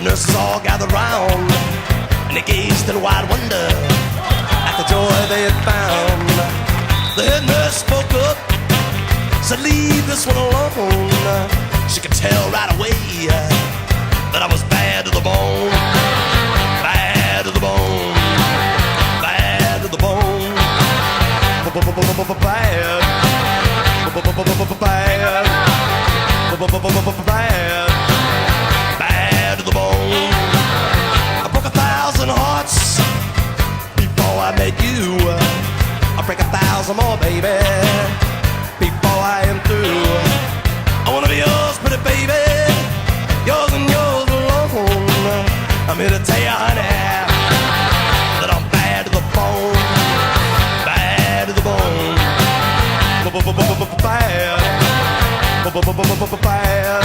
nurses all gathered round, and they gazed in wide wonder at the joy they had found. The head nurse spoke up, said, "Leave this one alone." She could tell right away that I was bad to the bone, bad to the bone, bad to the bone, bad, bad, bad to the bone. I broke 1,000 hearts before I met you. I break 1,000 some more, baby, before I am through. I wanna be yours, pretty baby, yours and yours alone. I'm here to tell you, honey, that I'm bad to the bone, bad to the bone, bad, bad,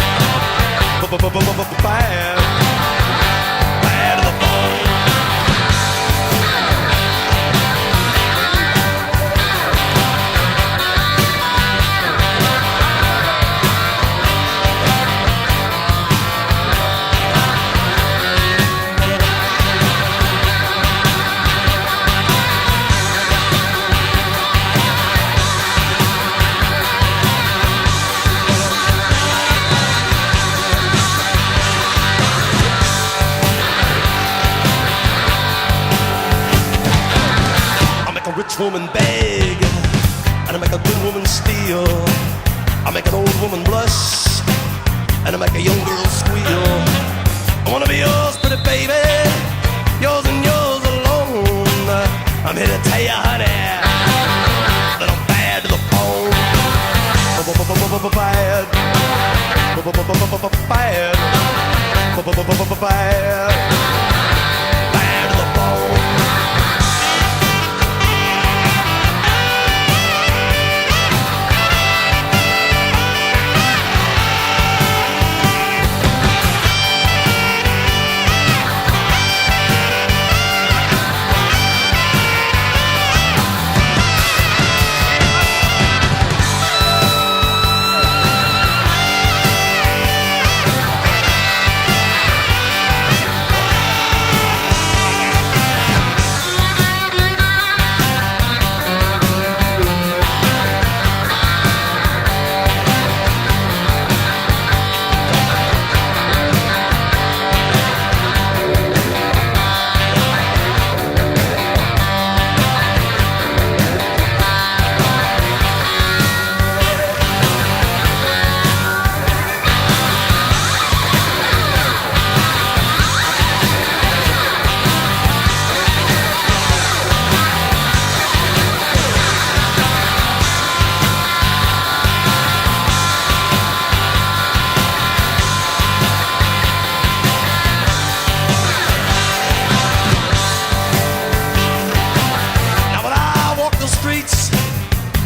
bad to the bone. Woman beg, and I make a good woman steal. I make an old woman blush, and I make a young girl squeal. I wanna be yours, pretty baby, yours and yours alone. I'm here to tell you, honey, that I'm bad to the bone. Bad, bad, bad to the bone.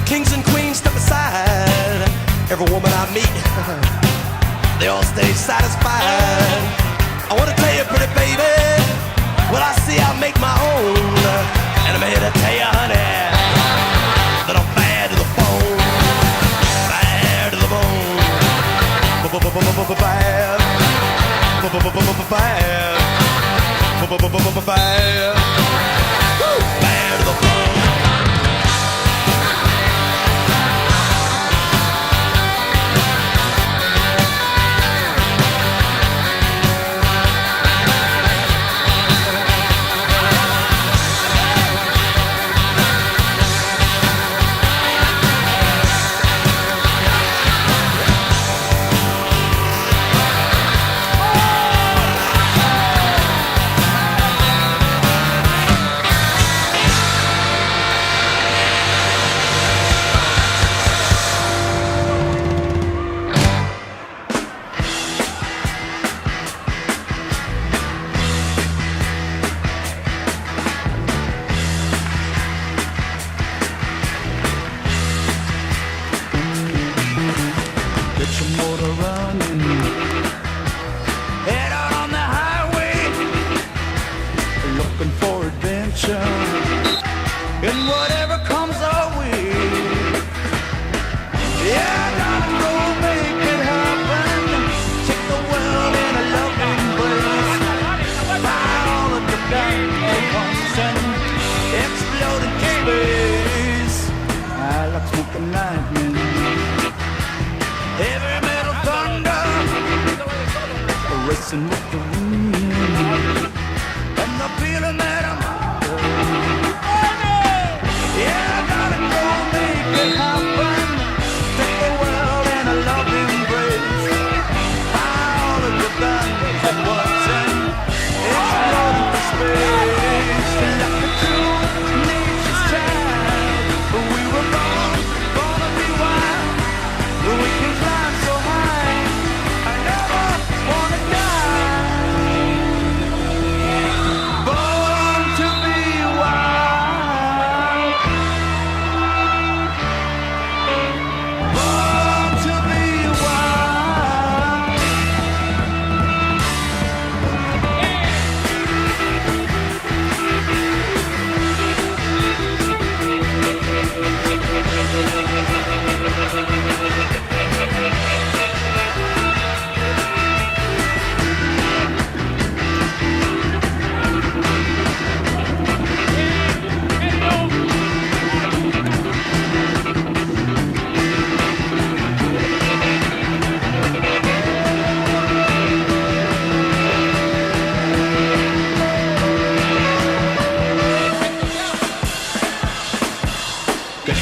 Kings and queens step aside. Every woman I meet, they all stay satisfied. I wanna tell you, pretty baby, what I see I make my own. And I'm here to tell you, honey, that I'm bad to the bone, bad to the bone, bad, bad, bad to the bone. And whatever comes our way, yeah, gotta go make it happen. Take the world in a loving embrace. Fire all of the guns and explode into space. I like smoking lightning, heavy metal thunder, racing with the wind, and the feeling that I'm we were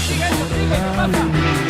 Sigue eso, sigue, ¿qué pasa?